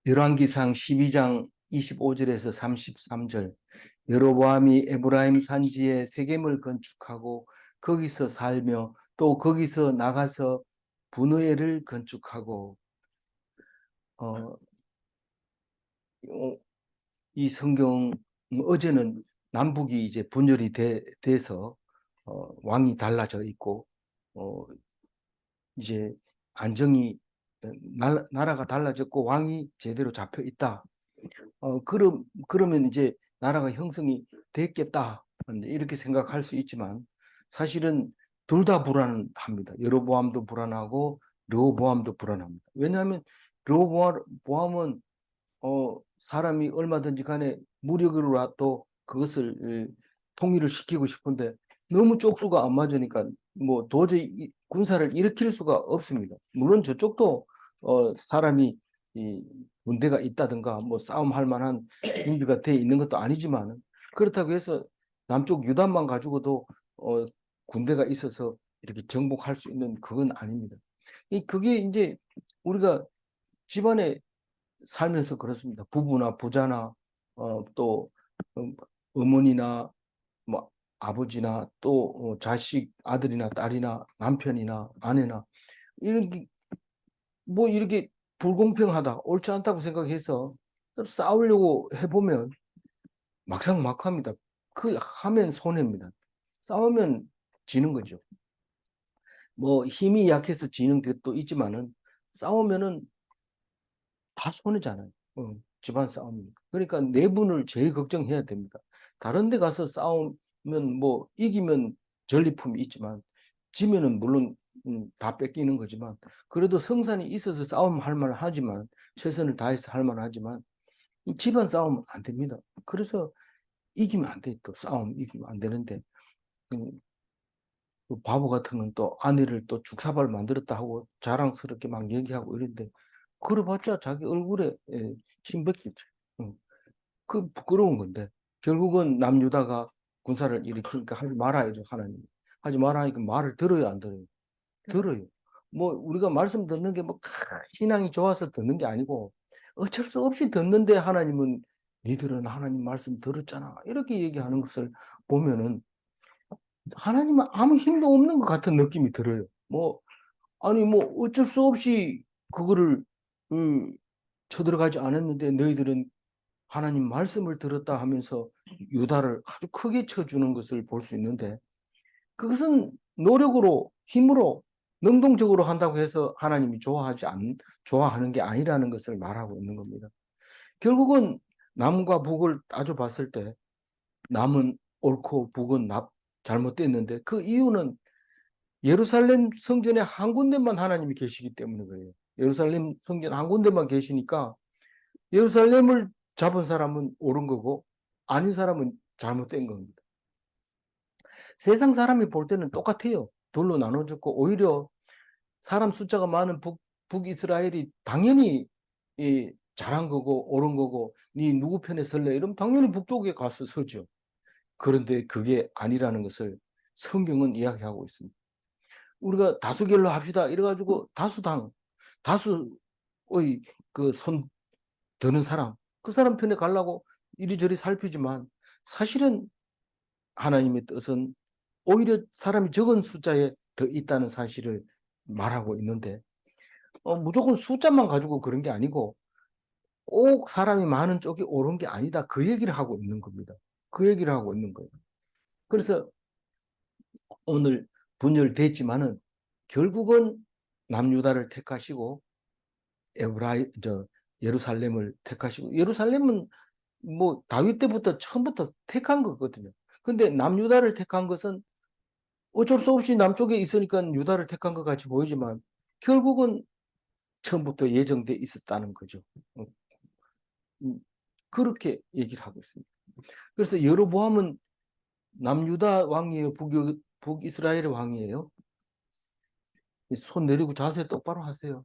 열왕기상 12장 25절에서 33절. 여로보암이 에브라임 산지에 세겜을 건축하고 거기서 살며 또 거기서 나가서 분우엘을 건축하고 이 성경 어제는 남북이 이제 분열이 돼서 왕이 달라져 있고 이제 안정이 나라가 달라졌고 왕이 제대로 잡혀 있다. 그러면 이제 나라가 형성이 됐겠다. 이렇게 생각할 수 있지만 사실은 둘 다 불안합니다. 여로보암도 불안하고 르호보암도 불안합니다. 왜냐하면 르호보암은 사람이 얼마든지 간에 무력으로라도 그것을 통일을 시키고 싶은데 너무 쪽수가 안 맞으니까 뭐 도저히 군사를 일으킬 수가 없습니다. 물론 저쪽도 사람이 문제가 있다든가 뭐 싸움할 만한 준비가 돼 있는 것도 아니지만 그렇다고 해서 남쪽 유단만 가지고도 군대가 있어서 이렇게 정복할 수 있는 그건 아닙니다. 그게 이제 우리가 집안에 살면서 그렇습니다. 부부나 부자나 또 어머니나 뭐 아버지나 또 자식 아들이나 딸이나 남편이나 아내나 이렇게 뭐 이렇게 불공평하다 옳지 않다고 생각해서 싸우려고 해보면 막상 막합니다. 그 하면 손해입니다. 싸우면 지는 거죠. 뭐 힘이 약해서 지는 것도 있지만은 싸우면은 다 손해잖아요. 집안 싸움이니까. 그러니까 내분을 제일 걱정해야 됩니다. 다른 데 가서 싸우면 뭐 이기면 전리품이 있지만 지면은 물론 다 뺏기는 거지만 그래도 성산이 있어서 싸움할 만하지만 최선을 다해서 할 만하지만 이 집안 싸움은 안 됩니다. 그래서 이기면 안 돼. 또 싸움 이기면 안 되는데 또 바보 같은 건 또 아내를 또 죽사발 만들었다 하고 자랑스럽게 막 얘기하고 이런데 그래봤자 자기 얼굴에 침뱉겠죠. 그 부끄러운 건데 결국은 남유다가 군사를 일으키니까 하지 말아야죠. 하나님 하지 말아 하니까 말을 들어요 안 들어요? 들어요. 뭐 우리가 말씀 듣는 게 뭐 신앙이 좋아서 듣는 게 아니고 어쩔 수 없이 듣는데 하나님은 니들은 하나님 말씀 들었잖아 이렇게 얘기하는 것을 보면은 하나님은 아무 힘도 없는 것 같은 느낌이 들어요. 뭐 아니 뭐 어쩔 수 없이 그거를 쳐들어가지 않았는데 너희들은 하나님 말씀을 들었다 하면서 유다를 아주 크게 쳐주는 것을 볼 수 있는데 그것은 노력으로 힘으로 능동적으로 한다고 해서 하나님이 좋아하는 게 아니라는 것을 말하고 있는 겁니다. 결국은 남과 북을 따져봤을 때 남은 옳고 북은 잘못됐는데 그 이유는 예루살렘 성전에 한 군데만 하나님이 계시기 때문에 그래요. 예루살렘 성전 한 군데만 계시니까 예루살렘을 잡은 사람은 옳은 거고 아닌 사람은 잘못된 겁니다. 세상 사람이 볼 때는 똑같아요. 둘로 나눠졌고 오히려 사람 숫자가 많은 북이스라엘이 당연히 잘한 거고 옳은 거고 네 누구 편에 설래 이러면 당연히 북쪽에 가서 서죠. 그런데 그게 아니라는 것을 성경은 이야기하고 있습니다. 우리가 다수결로 합시다 이래가지고 다수의 그 손 드는 사람 그 사람 편에 가려고 이리저리 살피지만 사실은 하나님의 뜻은 오히려 사람이 적은 숫자에 더 있다는 사실을 말하고 있는데 무조건 숫자만 가지고 그런 게 아니고 꼭 사람이 많은 쪽이 옳은 게 아니다. 그 얘기를 하고 있는 겁니다. 그 얘기를 하고 있는 거예요. 그래서 오늘 분열됐지만은 결국은 남유다를 택하시고 예루살렘을 택하시고 예루살렘은 뭐 다윗 때부터 처음부터 택한 거거든요. 근데 남유다를 택한 것은 어쩔 수 없이 남쪽에 있으니까 유다를 택한 것 같이 보이지만 결국은 처음부터 예정돼 있었다는 거죠. 그렇게 얘기를 하고 있습니다. 그래서 여로보암은 남유다 왕이에요? 북이스라엘의 왕이에요? 손 내리고 자세 똑바로 하세요.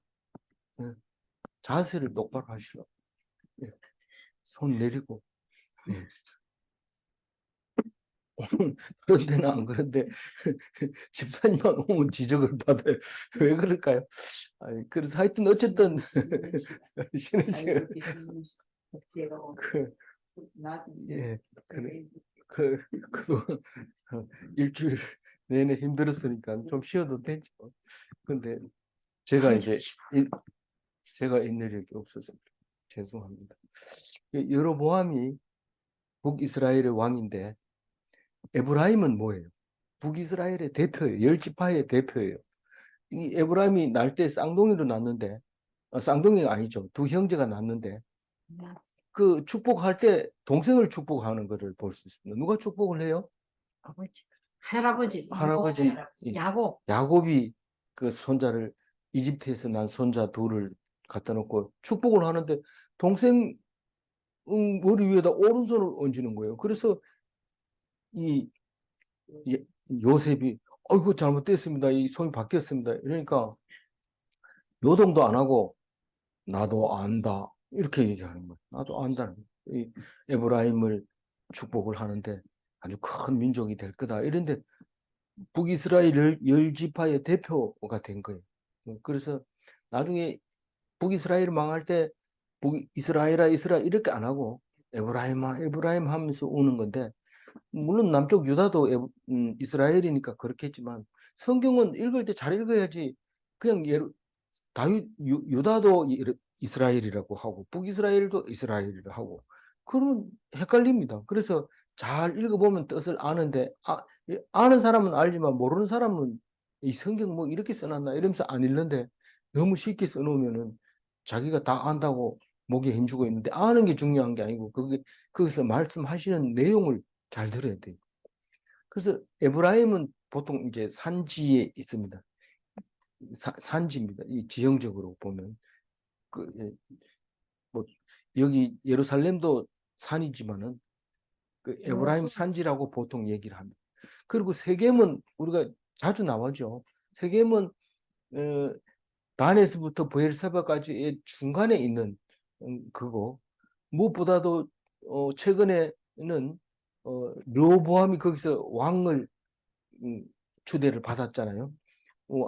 네. 자세를 똑바로 하시라고. 네. 손 내리고. 네. 그런 데는 안 그런데 집사님만 오면 지적을 받아요. 왜 그럴까요? 아니, 그래서 하여튼 어쨌든 쉬는 시간 그 예, 그래 그동안 일주일 내내 힘들었으니까 좀 쉬어도 되죠. 근데 제가 이제 제가 인내력이 없어서 죄송합니다. 여로보암이 북이스라엘의 왕인데 에브라임은 뭐예요? 북이스라엘의 대표예요. 열 지파의 대표예요. 이 에브라임이 날 때 쌍둥이로 낳는데 쌍둥이가 아니죠. 두 형제가 낳는데 그 축복할 때 동생을 축복하는 것을 볼 수 있습니다. 누가 축복을 해요? 아버지, 할아버지, 할아버지 야곱. 야곱이 그 손자를 이집트에서 난 손자 둘을 갖다 놓고 축복을 하는데 동생 머리 위에다 오른손을 얹는 거예요. 그래서 이 요셉이 이거 잘못됐습니다. 이 손이 바뀌었습니다. 이러니까 요동도 안 하고 나도 안다 이렇게 얘기하는 거예요. 나도 안다는 거예요. 이 에브라임을 축복을 하는데 아주 큰 민족이 될 거다. 이런데 북이스라엘 열 지파의 대표가 된 거예요. 그래서 나중에 북이스라엘 망할 때 북이스라엘아 이스라엘 이렇게 안 하고 에브라임아 에브라임 하면서 오는 건데 물론 남쪽 유다도 이스라엘이니까 그렇겠지만 성경은 읽을 때 잘 읽어야지 그냥 다윗 유다도 이스라엘이라고 하고 북이스라엘도 이스라엘이라고 하고 그러면 헷갈립니다. 그래서 잘 읽어보면 뜻을 아는데 아는 사람은 알지만 모르는 사람은 이 성경 뭐 이렇게 써놨나 이러면서 안 읽는데 너무 쉽게 써놓으면은 자기가 다 안다고 목에 힘주고 있는데 아는 게 중요한 게 아니고 거기서 말씀하시는 내용을 잘 들어야 돼요. 그래서 에브라임은 보통 이제 산지에 있습니다. 산지입니다. 이 지형적으로 보면 뭐 여기 예루살렘도 산이지만은 그 에브라임 산지라고 보통 얘기를 합니다. 그리고 세겜은 우리가 자주 나오죠. 세겜은 단에서부터 브엘세바까지의 중간에 있는 그거 무엇보다도 최근에는 르호보암이 거기서 왕을 추대를 받았잖아요.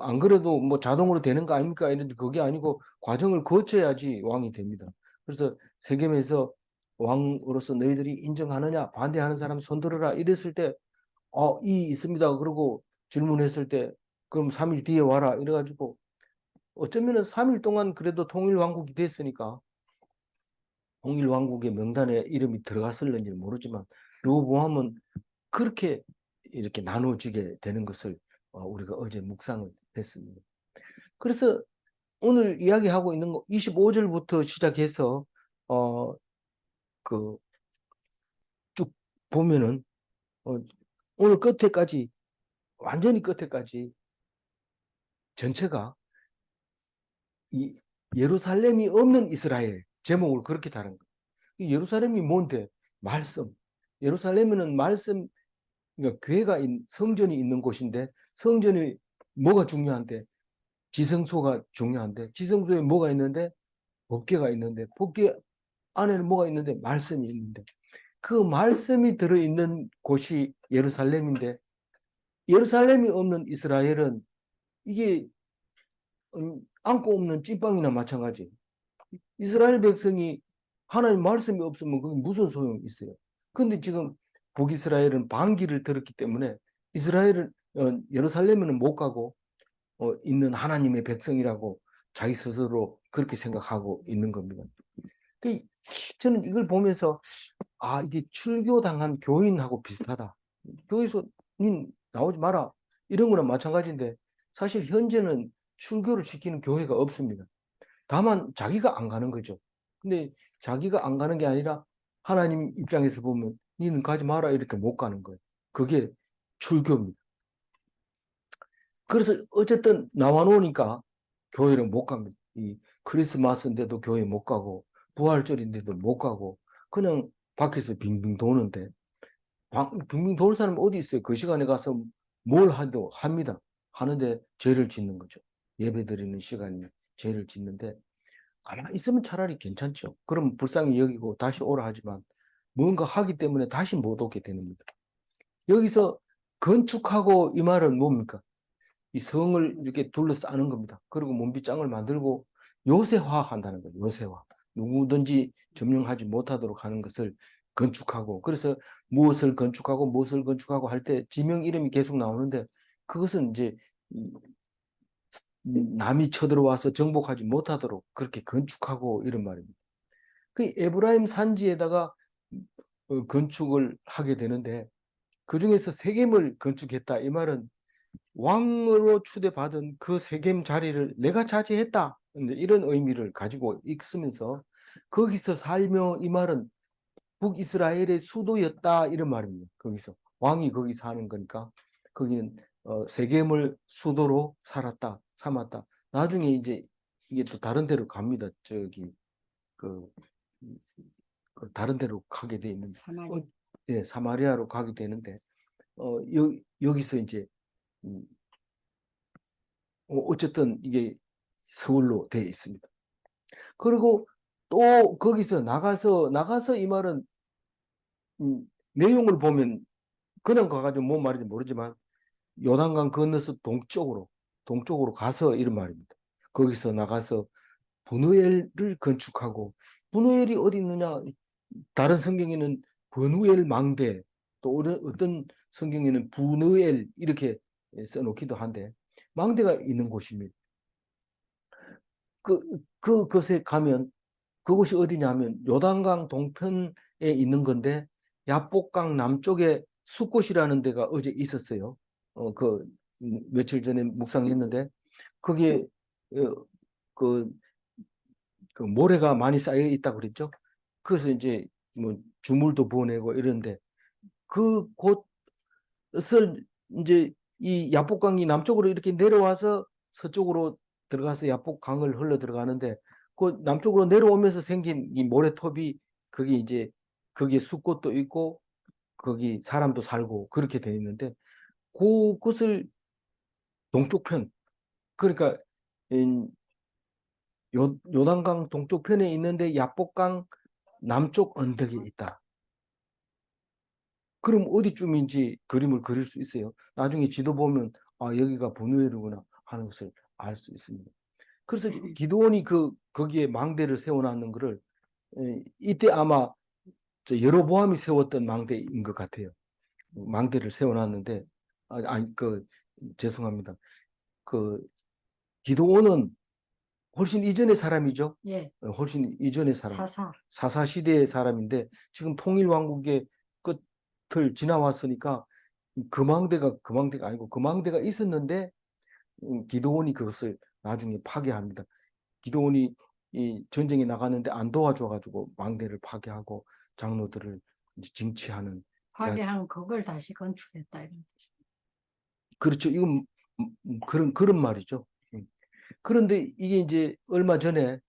안 그래도 뭐 자동으로 되는 거 아닙니까? 이런데 그게 아니고 과정을 거쳐야지 왕이 됩니다. 그래서 세겜에서 왕으로서 너희들이 인정하느냐 반대하는 사람 손들어라 이랬을 때 이 있습니다. 그러고 질문했을 때 그럼 3일 뒤에 와라 이래가지고 어쩌면은 3일 동안 그래도 통일왕국이 됐으니까 통일왕국의 명단에 이름이 들어갔을는지 모르지만 르호보암은 그렇게 이렇게 나눠지게 되는 것을 우리가 어제 묵상을 했습니다. 그래서 오늘 이야기하고 있는 거 25절부터 시작해서 그 쭉 보면은 오늘 끝에까지 완전히 끝에까지 전체가 이 예루살렘이 없는 이스라엘 제목을 그렇게 다른 거예요. 이 예루살렘이 뭔데? 말씀. 예루살렘은 말씀 그러니까 교회가 성전이 있는 곳인데 성전이 뭐가 중요한데? 지성소가 중요한데 지성소에 뭐가 있는데? 법궤가 있는데 법궤 안에는 뭐가 있는데? 말씀이 있는데 그 말씀이 들어있는 곳이 예루살렘인데 예루살렘이 없는 이스라엘은 이게 안고 없는 찐빵이나 마찬가지. 이스라엘 백성이 하나님 말씀이 없으면 그게 무슨 소용이 있어요. 근데 지금 북이스라엘은 반기를 들었기 때문에 이스라엘은 예루살렘에는 못 가고 있는 하나님의 백성이라고 자기 스스로 그렇게 생각하고 있는 겁니다. 저는 이걸 보면서 이게 출교당한 교인하고 비슷하다. 교회에서 나오지 마라. 이런 거랑 마찬가지인데 사실 현재는 출교를 시키는 교회가 없습니다. 다만 자기가 안 가는 거죠. 근데 자기가 안 가는 게 아니라 하나님 입장에서 보면 니는 가지 마라 이렇게 못 가는 거예요. 그게 출교입니다. 그래서 어쨌든 나와 놓으니까 교회를 못 갑니다. 이 크리스마스인데도 교회 못 가고 부활절인데도 못 가고 그냥 밖에서 빙빙 도는데 빙빙 도는 사람 어디 있어요? 그 시간에 가서 뭘 하도 합니다. 하는데 죄를 짓는 거죠. 예배 드리는 시간이면 죄를 짓는데 가만히 있으면 차라리 괜찮죠. 그럼 불쌍히 여기고 다시 오라 하지만 뭔가 하기 때문에 다시 못 오게 되는 겁니다. 여기서 건축하고 이 말은 뭡니까? 이 성을 이렇게 둘러싸는 겁니다. 그리고 몸빗장을 만들고 요새화한다는 거예요. 요새화. 누구든지 점령하지 못하도록 하는 것을 건축하고, 그래서 무엇을 건축하고 할 때 지명 이름이 계속 나오는데, 그것은 이제 남이 쳐들어와서 정복하지 못하도록 그렇게 건축하고 이런 말입니다. 그 에브라임 산지에다가 건축을 하게 되는데, 그 중에서 세겜을 건축했다. 이 말은 왕으로 추대받은 그 세겜 자리를 내가 차지했다. 이런 의미를 가지고 있으면서, 거기서 살며, 이 말은 북이스라엘의 수도였다. 이런 말입니다. 거기서 왕이 거기 사는 거니까 거기는 세겜을 수도로 삼았다. 나중에 이제 이게 또 다른 데로 갑니다. 저기 그, 다른 데로 가게 돼 있는데, 사마리아. 예, 사마리아로 가게 되는데, 여기서 이제 어쨌든 이게 서울로 되어 있습니다. 그리고 또 거기서 나가서 이 말은 내용을 보면 그냥 가가지고 뭔 말인지 모르지만 요단강 건너서 동쪽으로 가서 이런 말입니다. 거기서 나가서 분우엘을 건축하고, 분우엘이 어디 있느냐? 다른 성경에는 분우엘 망대, 또 어떤 성경에는 분우엘 이렇게 써놓기도 한데, 망대가 있는 곳입니다. 그것에 가면, 그곳이 어디냐면 요단강 동편에 있는 건데, 야복강 남쪽에 숫곳이라는 데가 어제 있었어요. 며칠 전에 묵상했는데, 거기에 어, 그, 그 모래가 많이 쌓여 있다고 그랬죠. 그래서 이제 뭐 주물도 보내고 이런데, 그 곳을 이제 이 야복강이 남쪽으로 이렇게 내려와서 서쪽으로 들어가서 야복강을 흘러 들어가는데, 그 남쪽으로 내려오면서 생긴 이 모래톱이, 그게 이제 거기에 숲꽃도 있고 거기 사람도 살고 그렇게 돼 있는데, 그곳을 동쪽 편, 그러니까 요단강 동쪽 편에 있는데 야복강 남쪽 언덕에 있다. 그럼 어디쯤인지 그림을 그릴 수 있어요. 나중에 지도 보면 여기가 분우엘이구나 하는 것을 알 수 있습니다. 그래서 기드온이 거기에 망대를 세워놨는 것을, 이때 아마 여로보암이 세웠던 망대인 것 같아요. 망대를 세워놨는데, 죄송합니다. 그 기드온은 훨씬 이전의 사람이죠. 예. 훨씬 이전의 사람. 사사. 사사 시대의 사람인데, 지금 통일왕국의 끝을 지나왔으니까 그 망대가 아니고, 그 망대가 있었는데 기드온이 그것을 나중에 파괴합니다. 기드온이 이 전쟁에 나가는데 안 도와줘가지고 망대를 파괴하고 장로들을 이제 징치하는. 파괴한 그걸 다시 건축했다 이런 뜻. 그렇죠. 이건 그런 말이죠. 그런데 이게 이제 얼마 전에,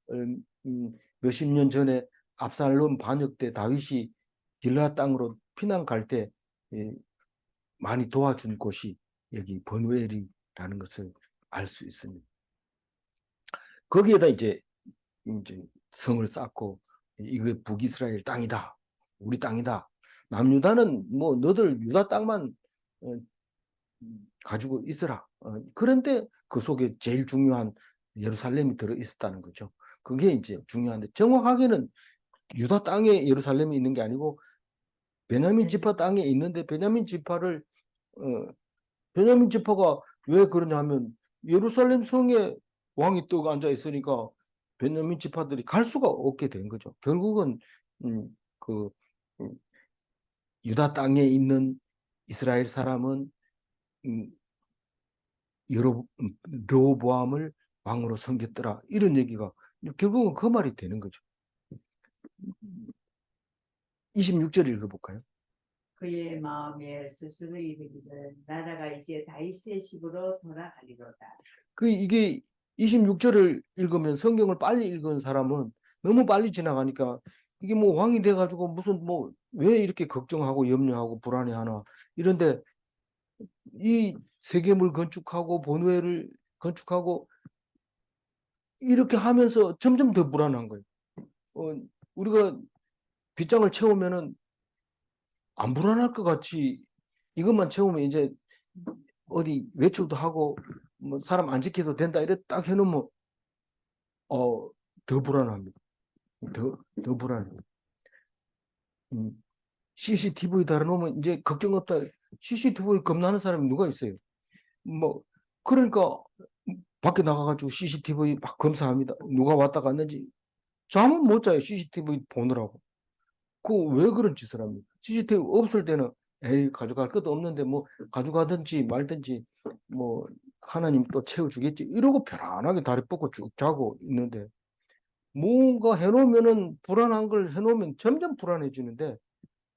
몇십 년 전에 압살롬 반역 때 다윗이 길라 땅으로 피난 갈 때 많이 도와준 곳이 여기 버누엘이라는 것을 알 수 있습니다. 거기에다 이제 성을 쌓고, 이게 북이스라엘 땅이다, 우리 땅이다. 남유다는 뭐 너들 유다 땅만 가지고 있어라. 그런데 그 속에 제일 중요한 예루살렘이 들어 있었다는 거죠. 그게 이제 중요한데, 정확하게는 유다 땅에 예루살렘이 있는 게 아니고 베냐민 지파 땅에 있는데, 베냐민 지파가 왜 그러냐 하면, 예루살렘 성에 왕이 떡 앉아 있으니까 베냐민 지파들이 갈 수가 없게 된 거죠. 결국은 그 유다 땅에 있는 이스라엘 사람은 여로보암을 왕으로 섬겼더라, 이런 얘기가 결국은 그 말이 되는 거죠. 26절 읽어볼까요? 그의 마음에 스스로 이르기를 나라가 이제 다윗의 집으로 돌아가리로다. 이게 26절을 읽으면, 성경을 빨리 읽은 사람은 너무 빨리 지나가니까, 이게 뭐 왕이 돼가지고 무슨 뭐 왜 이렇게 걱정하고 염려하고 불안해하나, 이런데 이 세겜을 건축하고 본회를 건축하고 이렇게 하면서 점점 더 불안한 거예요. 우리가 빗장을 채우면은 안 불안할 것 같이 이것만 채우면 이제 어디 외출도 하고 뭐 사람 안 지켜도 된다 이래 딱 해놓으면 더 불안합니다. 더 불안해요. CCTV 달아놓으면 이제 걱정 없다. CCTV 겁나는 사람이 누가 있어요? 뭐 그러니까 밖에 나가가지고 CCTV 막 검사합니다. 누가 왔다 갔는지 잠은 못 자요. CCTV 보느라고. 그 왜 그런 짓을 합니까? CCTV 없을 때는 에이 가져갈 것도 없는데 뭐 가져가든지 말든지 뭐 하나님 또 채워주겠지 이러고 편안하게 다리 뻗고 쭉 자고 있는데 뭔가 해놓으면은 불안한 걸 해놓으면 점점 불안해지는데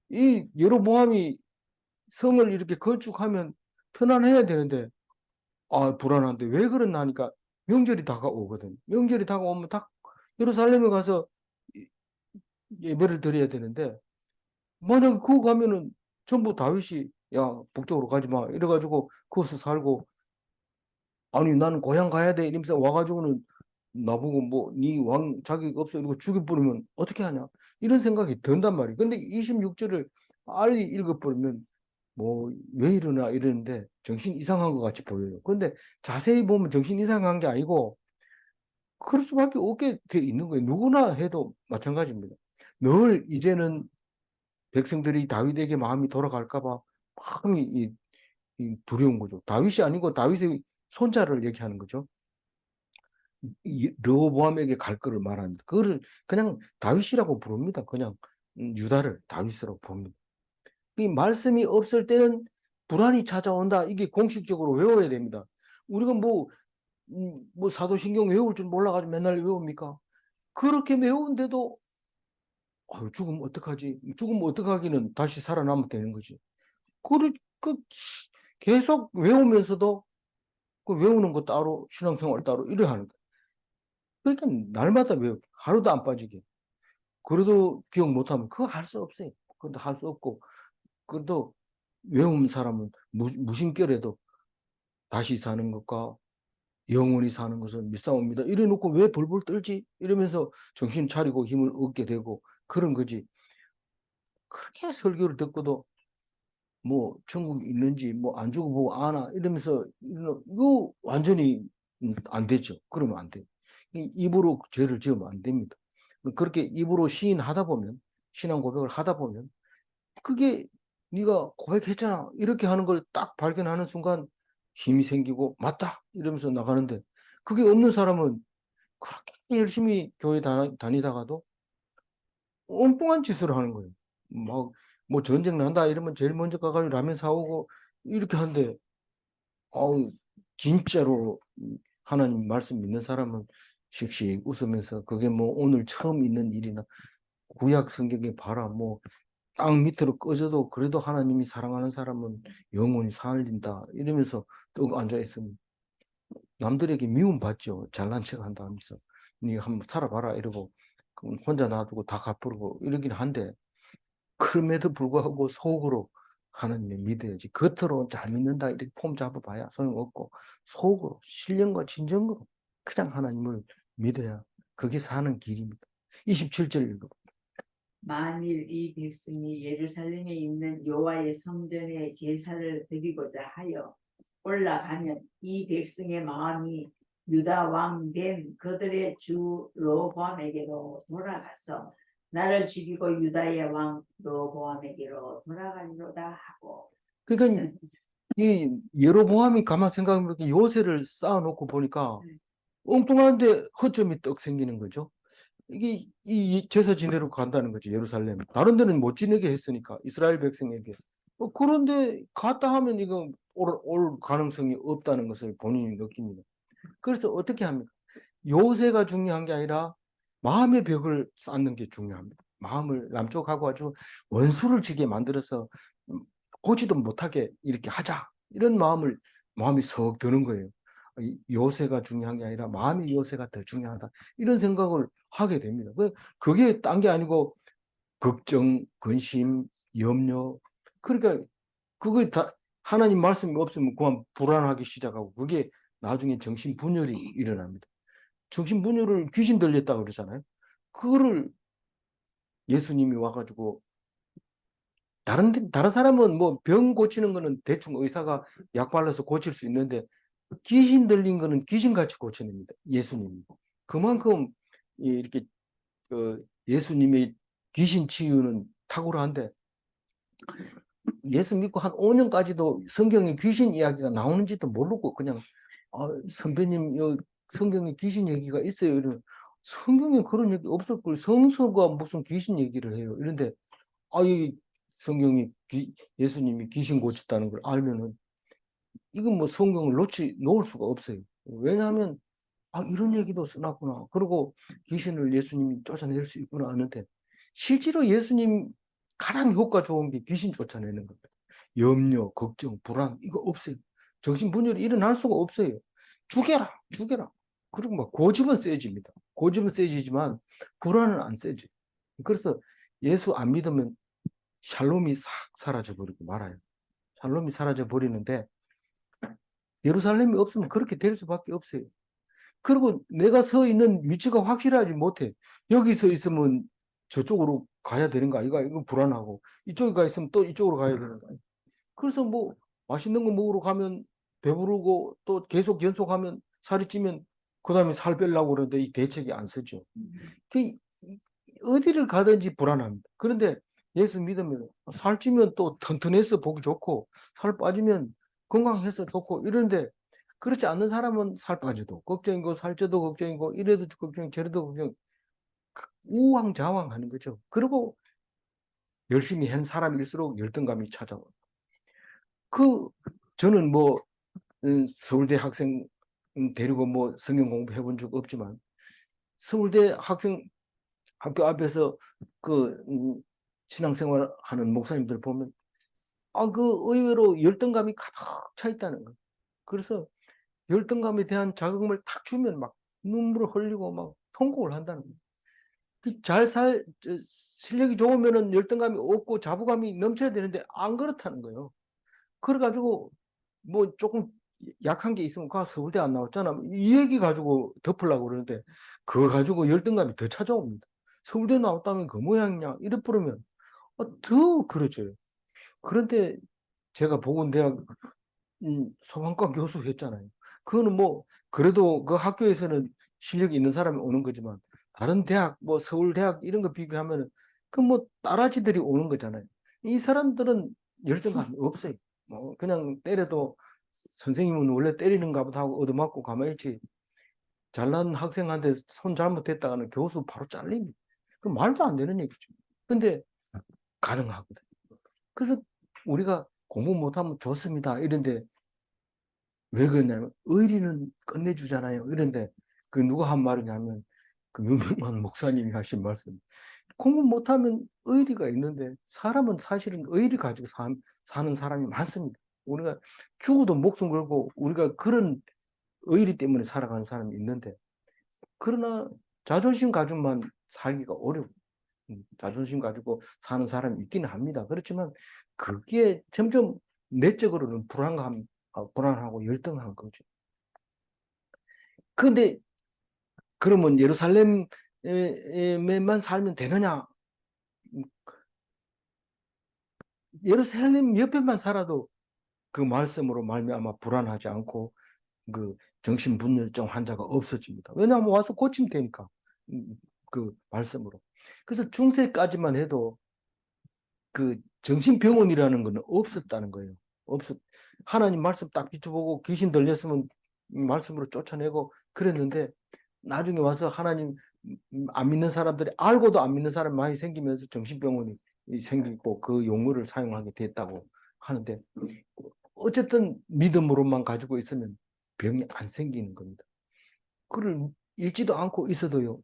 이 여로보암이 성을 이렇게 건축하면 편안해야 되는데 불안한데 왜 그러나 하니까 명절이 다가오거든. 명절이 다가오면 딱 예루살렘에 가서 예배를 드려야 되는데 만약에 그거 가면은 전부 다윗이 야 북쪽으로 가지 마 이래가지고 거기서 살고 아니 나는 고향 가야 돼 이러면서 와가지고는 나보고 뭐 네 왕 자격 없어 이러고 죽여버리면 어떻게 하냐 이런 생각이 든단 말이에요. 근데 26절을 빨리 읽어버리면 뭐 왜 이러나 이러는데 정신 이상한 것 같이 보여요. 그런데 자세히 보면 정신 이상한 게 아니고 그럴 수밖에 없게 돼 있는 거예요. 누구나 해도 마찬가지입니다. 늘 이제는 백성들이 다윗에게 마음이 돌아갈까 봐 막 두려운 거죠. 다윗이 아니고 다윗의 손자를 얘기하는 거죠. 르호보암에게 갈 거를 말합니다. 그거를 그냥 다윗이라고 부릅니다. 그냥 유다를 다윗이라고 부릅니다. 이 말씀이 없을 때는 불안이 찾아온다. 이게 공식적으로 외워야 됩니다. 우리가 뭐 사도신경 외울 줄 몰라가지고 맨날 외웁니까? 그렇게 외운데도 죽으면 어떡하지? 죽으면 어떡하기는 다시 살아나면 되는 거지. 그 계속 외우면서도 그 외우는 거 따로 신앙생활 따로 이래 하는 거야. 그러니까 날마다 외우 하루도 안 빠지게. 그래도 기억 못하면 그거 할 수 없어요. 그것도 할 수 없고 그래도 외운 사람은 무심결에도 다시 사는 것과 영원히 사는 것은 믿사옵니다. 이래 놓고 왜 벌벌 떨지? 이러면서 정신 차리고 힘을 얻게 되고 그런 거지. 그렇게 설교를 듣고도 뭐 천국이 있는지 뭐 안 주고 보고 아나 이러면서 이거 완전히 안 되죠. 그러면 안 돼. 입으로 죄를 지으면 안 됩니다. 그렇게 입으로 시인하다 보면 신앙 고백을 하다 보면 그게 네가 고백했잖아 이렇게 하는 걸 딱 발견하는 순간 힘이 생기고 맞다 이러면서 나가는데 그게 없는 사람은 그렇게 열심히 교회 다니다가도 엉뚱한 짓을 하는 거예요. 막 뭐 전쟁 난다 이러면 제일 먼저 가가지고 라면 사오고 이렇게 하는데 진짜로 하나님 말씀 믿는 사람은 씩씩 웃으면서 그게 뭐 오늘 처음 있는 일이나 구약 성경에 봐라 뭐 땅 밑으로 꺼져도 그래도 하나님이 사랑하는 사람은 영원히 살린다 이러면서 떡 앉아 있으면 남들에게 미움 받죠. 잘난 척 한다 하면서 네가 한번 살아봐라 이러고 혼자 놔두고 다 갚으려고 이러긴 한데 그럼에도 불구하고 속으로 하나님을 믿어야지. 겉으로 잘 믿는다 이렇게 폼 잡아봐야 소용없고 속으로 신령과 진정으로 그냥 하나님을 믿어야 그게 사는 길입니다. 27절 읽어. 만일 이 백성이 예루살렘에 있는 여호와의 성전에 제사를 드리고자 하여 올라가면 이 백성의 마음이 유다 왕 된 그들의 주 르호보암에게로 돌아가서 나를 죽이고 유다의 왕 르호보암에게로 돌아가리로다 하고. 그러니까 이 예로보암이 가만 생각해보니까 요새를 쌓아놓고 보니까 엉뚱한데 허점이 떡 생기는 거죠. 이게 이 제사 지내러 간다는 거지 예루살렘. 다른 데는 못 지내게 했으니까 이스라엘 백성에게. 그런데 갔다 하면 이거 올 가능성이 없다는 것을 본인이 느낍니다. 그래서 어떻게 합니까? 요새가 중요한 게 아니라 마음의 벽을 쌓는 게 중요합니다. 마음을 남쪽하고 아주 원수를 지게 만들어서 오지도 못하게 이렇게 하자 이런 마음이 석 드는 거예요. 요새가 중요한 게 아니라 마음의 요새가 더 중요하다 이런 생각을 하게 됩니다. 그게 딴 게 아니고 걱정, 근심, 염려 그러니까 그거 다 하나님 말씀이 없으면 그만 불안하기 시작하고 그게 나중에 정신분열이 일어납니다. 정신분열을 귀신 들렸다고 그러잖아요. 그거를 예수님이 와가지고 다른 사람은 뭐 병 고치는 거는 대충 의사가 약 발라서 고칠 수 있는데 귀신 들린 거는 귀신같이 고쳐냅니다. 예수님이. 그만큼 이렇게 예수님의 귀신 치유는 탁월한데 예수 믿고 한 5년까지도 성경에 귀신 이야기가 나오는지도 모르고 그냥 선배님 성경에 귀신 얘기가 있어요. 이러면 성경에 그런 얘기 없을 걸 성서가 무슨 귀신 얘기를 해요. 이런데 이 성경이 예수님이 귀신 고쳤다는 걸 알면은 이건 뭐 성경을 놓을 수가 없어요. 왜냐하면 이런 얘기도 써놨구나. 그리고 귀신을 예수님이 쫓아낼 수 있구나 하는데 실제로 예수님 가장 효과 좋은 게 귀신 쫓아내는 겁니다. 염려, 걱정, 불안 이거 없어요. 정신분열이 일어날 수가 없어요. 죽여라, 죽여라. 그리고 막 고집은 세집니다. 고집은 세지지만 불안은 안 세지. 그래서 예수 안 믿으면 샬롬이 싹 사라져 버리고 말아요. 샬롬이 사라져 버리는데 예루살렘이 없으면 그렇게 될 수밖에 없어요. 그리고 내가 서 있는 위치가 확실하지 못해. 여기 서 있으면 저쪽으로 가야 되는 거 아이가? 이거 불안하고. 이쪽에 가 있으면 또 이쪽으로 가야 되는 거 아이가? 그래서 뭐 맛있는 거 먹으러 가면 배부르고 또 계속 연속하면 살이 찌면 그다음에 살 빼려고 그러는데 이 대책이 안 쓰죠. 어디를 가든지 불안합니다. 그런데 예수 믿으면 살 찌면 또 튼튼해서 보기 좋고 살 빠지면 건강해서 좋고 이런데 그렇지 않는 사람은 살 빠져도 걱정이고 살 쪄도 걱정이고 이래도 걱정 저래도 걱정 우왕좌왕하는 거죠. 그리고 열심히 한 사람일수록 열등감이 찾아와요. 저는 뭐 서울대 학생 데리고 뭐 성경 공부해 본 적 없지만 서울대 학교 앞에서 신앙생활 하는 목사님들 보면 의외로 열등감이 가득 차 있다는 거예요. 그래서 열등감에 대한 자극을 탁 주면 막 눈물을 흘리고 막 통곡을 한다는 거예요. 실력이 좋으면은 열등감이 없고 자부감이 넘쳐야 되는데 안 그렇다는 거예요. 그래가지고 뭐 조금 약한 게 있으면 서울대 안 나왔잖아. 이 얘기 가지고 덮으려고 그러는데 그거 가지고 열등감이 더 찾아옵니다. 서울대 나왔다면 그 모양이냐? 이래 부르면 더 그러죠. 그런데 제가 보건대학 소방과 교수 했잖아요. 그거는 뭐 그래도 그 학교에서는 실력이 있는 사람이 오는 거지만 다른 대학 뭐 서울대학 이런 거 비교하면은 그 뭐 따라지들이 오는 거잖아요. 이 사람들은 열등감이 없어요. 뭐 그냥 때려도 선생님은 원래 때리는가 보다 하고 얻어맞고 가만히 있지. 잘난 학생한테 손 잘못했다가는 교수 바로 잘립니다. 그 말도 안 되는 얘기죠. 근데 가능하거든. 그래서 우리가 공부 못하면 좋습니다. 이런데 왜 그러냐면 의리는 끝내주잖아요. 이런데 그 누가 한 말이냐면 그 유명한 목사님이 하신 말씀. 공부 못하면 의리가 있는데 사람은 사실은 의리 가지고 사는 사람이 많습니다. 우리가 죽어도 목숨 걸고 우리가 그런 의리 때문에 살아가는 사람이 있는데 그러나 자존심 가지고만 살기가 어려워. 자존심 가지고 사는 사람이 있기는 합니다. 그렇지만 그게 점점 내적으로는 불안하고 열등한 거죠. 그런데 그러면 예루살렘에만 살면 되느냐? 예루살렘 옆에만 살아도 그 말씀으로 말미암아 불안하지 않고 그 정신분열증 환자가 없어집니다. 왜냐하면 와서 고치면 되니까 그 말씀으로. 그래서 중세까지만 해도 그 정신병원이라는 거는 없었다는 거예요. 하나님 말씀 딱 비춰보고 귀신 들렸으면 말씀으로 쫓아내고 그랬는데 나중에 와서 하나님 안 믿는 사람들이 알고도 안 믿는 사람 많이 생기면서 정신병원이 생기고 그 용어를 사용하게 됐다고 하는데 어쨌든 믿음으로만 가지고 있으면 병이 안 생기는 겁니다. 그를 읽지도 않고 있어도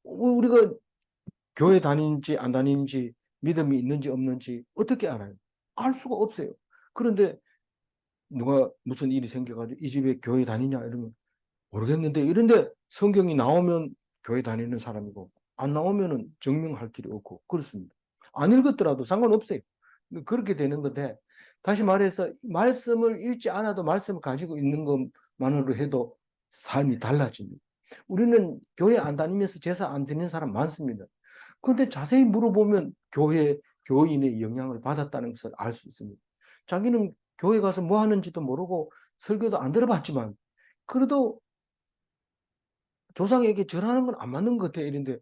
우리가 교회 다니는지 안 다니는지 믿음이 있는지 없는지 어떻게 알아요? 알 수가 없어요. 그런데 누가 무슨 일이 생겨가지고 이 집에 교회 다니냐 이러면 모르겠는데 이런데 성경이 나오면 교회 다니는 사람이고 안 나오면은 증명할 길이 없고 그렇습니다. 안 읽었더라도 상관없어요. 그렇게 되는 건데 다시 말해서 말씀을 읽지 않아도 말씀을 가지고 있는 것만으로 해도 삶이 달라집니다. 우리는 교회 안 다니면서 제사 안 드리는 사람 많습니다. 그런데 자세히 물어보면 교인의 영향을 받았다는 것을 알 수 있습니다. 자기는 교회 가서 뭐 하는지도 모르고 설교도 안 들어봤지만 그래도 조상에게 절하는 건 안 맞는 것 같아. 이런데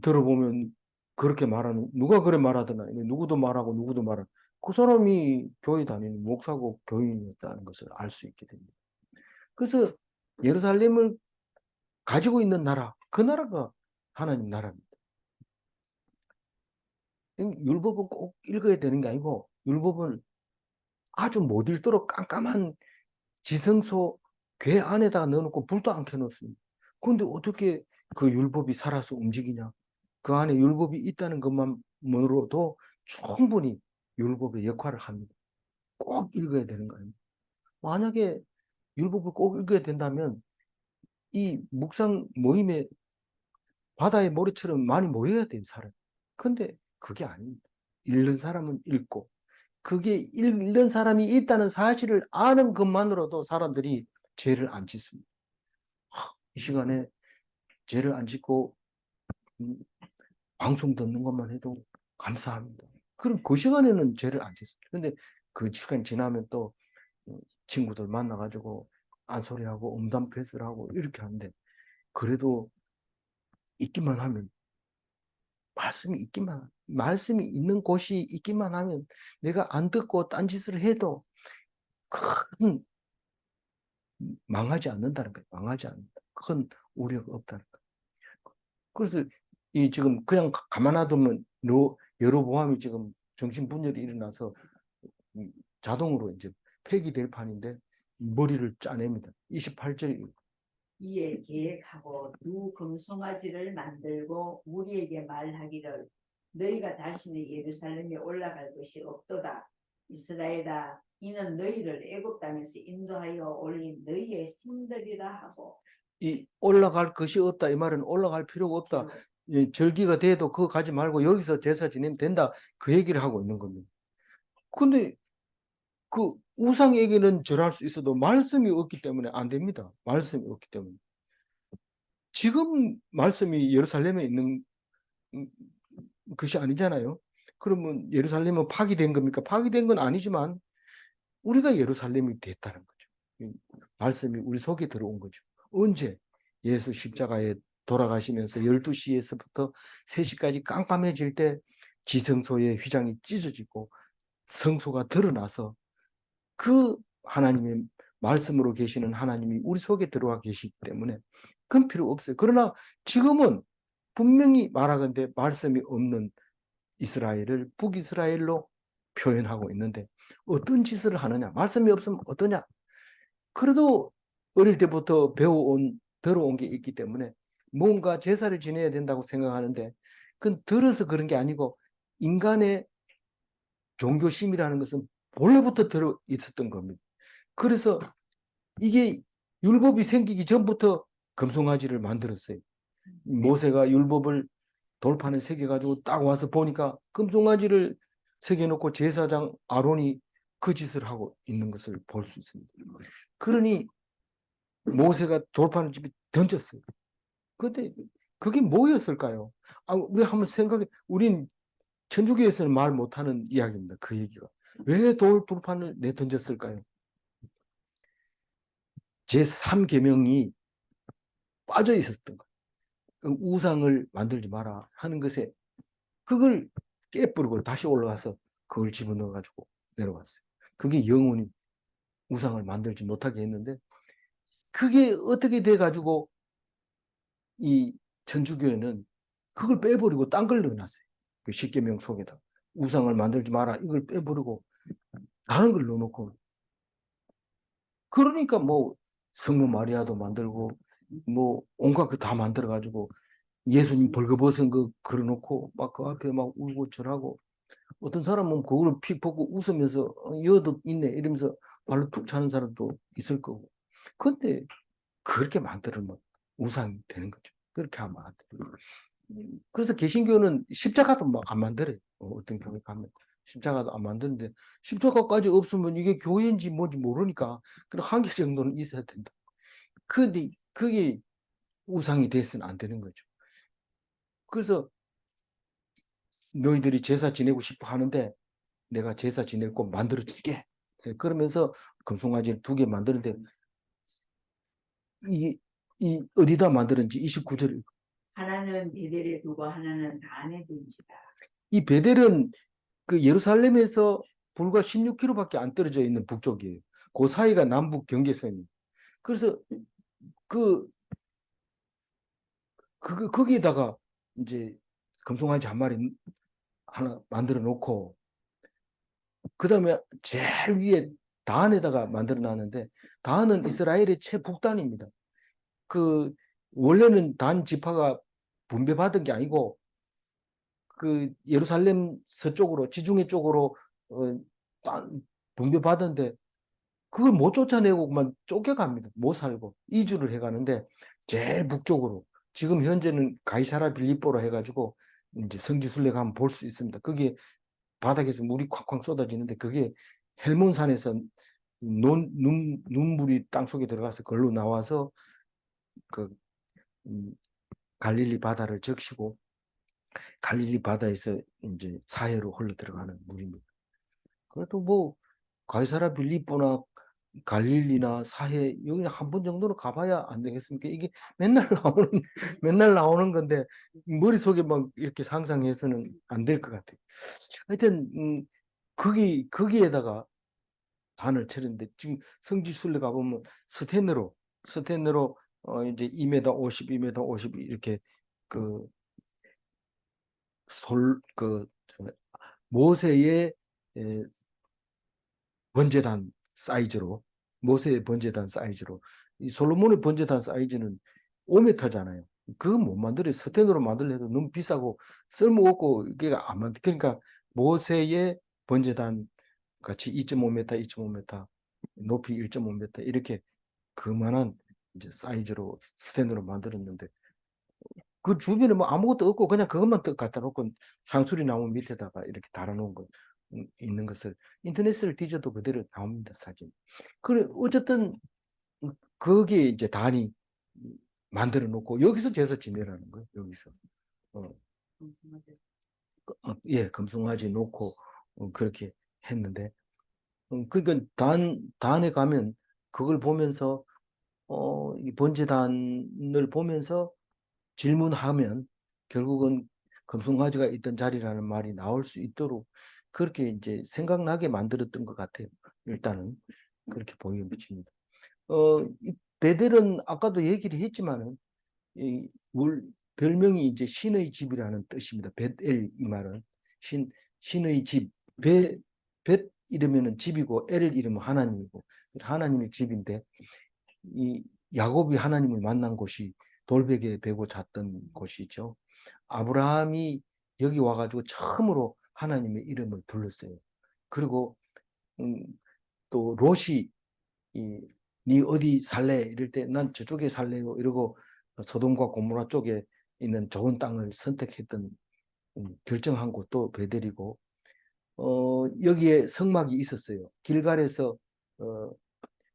들어보면 그렇게 말하는, 누가 그래 말하더나, 누구도 말하고 누구도 말하고, 그 사람이 교회 다니는 목사고 교인이었다는 것을 알 수 있게 됩니다. 그래서 예루살렘을 가지고 있는 나라, 그 나라가 하나님 나라입니다. 율법은 꼭 읽어야 되는 게 아니고, 율법은 아주 못 읽도록 깜깜한 지성소 궤 안에다 넣어놓고 불도 안 켜놓습니다. 그런데 어떻게 그 율법이 살아서 움직이냐? 그 안에 율법이 있다는 것만으로도 충분히 율법의 역할을 합니다. 꼭 읽어야 되는 거예요. 만약에 율법을 꼭 읽어야 된다면 이 묵상 모임에 바다의 모래처럼 많이 모여야 돼요, 사람. 근데 그게 아닙니다. 읽는 사람은 읽고, 그게 읽는 사람이 있다는 사실을 아는 것만으로도 사람들이 죄를 안 짓습니다. 이 시간에 죄를 안 짓고 방송 듣는 것만 해도 감사합니다. 그럼 그 시간에는 죄를 안 짓습니다. 근데 그 시간 지나면 또 친구들 만나가지고 안소리하고 음담패스를 하고 이렇게 하는데, 그래도 있기만 하면, 말씀이 있는 곳이 있기만 하면 내가 안 듣고 딴짓을 해도 큰 망하지 않는다는 거예요. 망하지 않는다. 큰 우려가 없다는 거예요. 그래서 이 지금 그냥 가만 놔두면 여로보암이 지금 정신분열이 일어나서 자동으로 이제 폐기될 판인데 머리를 짜냅니다. 28절. 이에 계획하고 두 금송아지를 만들고 우리에게 말하기를 너희가 다시는 예루살렘에 올라갈 것이 없도다. 이스라엘아, 이는 너희를 애굽 땅에서 인도하여 올린 너희의 신들이라 하고. 이 올라갈 것이 없다, 이 말은 올라갈 필요가 없다. 절기가 돼도 그거 가지 말고 여기서 제사 지내면 된다, 그 얘기를 하고 있는 겁니다. 근데 그 우상에게는 절할 수 있어도 말씀이 없기 때문에 안 됩니다. 말씀이 없기 때문에. 지금 말씀이 예루살렘에 있는 것이 아니잖아요. 그러면 예루살렘은 파기된 겁니까? 파기된 건 아니지만 우리가 예루살렘이 됐다는 거죠. 말씀이 우리 속에 들어온 거죠. 언제? 예수 십자가에 돌아가시면서 12시에서부터 3시까지 깜깜해질 때 지성소의 휘장이 찢어지고 성소가 드러나서 그 하나님의 말씀으로 계시는 하나님이 우리 속에 들어와 계시기 때문에 그건 필요 없어요. 그러나 지금은 분명히 말하건대 말씀이 없는 이스라엘을 북이스라엘로 표현하고 있는데 어떤 짓을 하느냐? 말씀이 없으면 어떠냐? 그래도 어릴 때부터 들어온 게 있기 때문에 뭔가 제사를 지내야 된다고 생각하는데 그건 들어서 그런 게 아니고 인간의 종교심이라는 것은 본래부터 들어 있었던 겁니다. 그래서 이게 율법이 생기기 전부터 금송아지를 만들었어요. 모세가 율법을 돌판에 새겨가지고 딱 와서 보니까 금송아지를 새겨놓고 제사장 아론이 그 짓을 하고 있는 것을 볼 수 있습니다. 그러니 모세가 돌판을 집에 던졌어요. 근데 그게 뭐였을까요? 우리 한번 생각해. 우린 천주교에서는 말 못하는 이야기입니다. 그 얘기가. 왜 돌판을 내던졌을까요? 제3계명이 빠져 있었던 거예요. 우상을 만들지 마라 하는 것에 그걸 깨부르고 다시 올라가서 그걸 집어넣어가지고 내려왔어요. 그게 영원히 우상을 만들지 못하게 했는데 그게 어떻게 돼가지고 이 천주교회는 그걸 빼버리고 딴 걸 넣어놨어요. 그 십계명 속에다. 우상을 만들지 마라 이걸 빼버리고 다른 걸 넣어놓고 그러니까 뭐 성모 마리아도 만들고 뭐 온갖 거 다 만들어가지고 예수님 벌거벗은 거 걸어놓고 막 그 앞에 막 울고 절하고 어떤 사람은 그걸 픽 보고 웃으면서 여도 있네 이러면서 발로 툭 차는 사람도 있을 거고. 근데 그렇게 만들면 우상이 되는 거죠. 그렇게 하면 안 돼요. 그래서 개신교는 십자가도 막 안 만들어요. 어떤 교회 가면 십자가도 안 만드는데 십자가까지 없으면 이게 교회인지 뭔지 모르니까 그런 한계 정도는 있어야 된다. 근데 그게 우상이 돼서는 안 되는 거죠. 그래서 너희들이 제사 지내고 싶어 하는데 내가 제사 지낼 곳 만들어 줄게. 그러면서 금송아지를 2개 만드는데 이 어디다 만드는지 29절. 하나는 베델에 두고 하나는 단에 둔지라. 이 베델은 그 예루살렘에서 불과 16km밖에 안 떨어져 있는 북쪽이에요. 그 사이가 남북 경계선이. 그래서 거기에다가 이제 금송아지 한 마리 하나 만들어 놓고 그 다음에 제일 위에 단에다가 만들어 놨는데 단은 이스라엘의 최북단입니다. 그 원래는 단 지파가 분배받은 게 아니고 그 예루살렘 서쪽으로 지중해 쪽으로 분배받았는데 그걸 못 쫓아내고 그만 쫓겨갑니다. 못 살고 이주를 해가는데 제일 북쪽으로 지금 현재는 가이사라 빌립보로 해가지고 이제 성지순례 가면 볼 수 있습니다. 그게 바닥에서 물이 콱콱 쏟아지는데 그게 헬몬산에서 눈물이 땅속에 들어가서 그걸로 나와서 그 갈릴리 바다를 적시고 갈릴리 바다에서 이제 사해로 흘러 들어가는 물입니다. 그래도 뭐 가이사라 빌립보나 갈릴리나 사해 여기 한 번 정도는 가봐야 안 되겠습니까? 이게 맨날 나오는 맨날 나오는 건데 머릿속에 막 이렇게 상상해서는 안 될 것 같아요. 하여튼 거기에다가 단을 치는데 지금 성지순례 가보면 스텐으로 이제 2m 50, 2m 50 이렇게 그 모세의 번제단 사이즈로 모세의 번제단 사이즈로 이 솔로몬의 번제단 사이즈는 5m잖아요. 그거 못 만들어요. 스텐으로 만들려도 너무 비싸고 쓸모없고 이게 안 만들. 그러니까 모세의 번제단 같이 2.5m, 2.5m 높이 1.5m 이렇게 그만한 이제 사이즈로 스탠드로 만들었는데 그 주변에 뭐 아무것도 없고 그냥 그것만 갖다 놓고 상수리 나무 밑에다가 이렇게 달아놓은 거 있는 것을 인터넷을 뒤져도 그대로 나옵니다 사진. 그래 어쨌든 거기에 이제 단이 만들어 놓고 여기서 제사 지내라는 거예요. 여기서 예 금송아지 놓고 그렇게 했는데 그러니까 단에 가면 그걸 보면서 이 번제단을 보면서 질문하면 결국은 금송아지가 있던 자리라는 말이 나올 수 있도록 그렇게 이제 생각나게 만들었던 것 같아요. 일단은 그렇게 보여집니다. 이 베델은 아까도 얘기를 했지만은 이 별명이 이제 신의 집이라는 뜻입니다. 벳엘 이 말은 신의 집. 벳 이러면은 집이고 엘 이러면 하나님이고 하나님의 집인데 이 야곱이 하나님을 만난 곳이 돌베개 베고 잤던 곳이죠. 아브라함이 여기 와가지고 처음으로 하나님의 이름을 불렀어요. 그리고 또 롯이 네 어디 살래? 이럴 때 난 저쪽에 살래요. 이러고 소돔과 고모라 쪽에 있는 좋은 땅을 선택했던 결정한 곳도 베델이고 여기에 성막이 있었어요. 길갈에서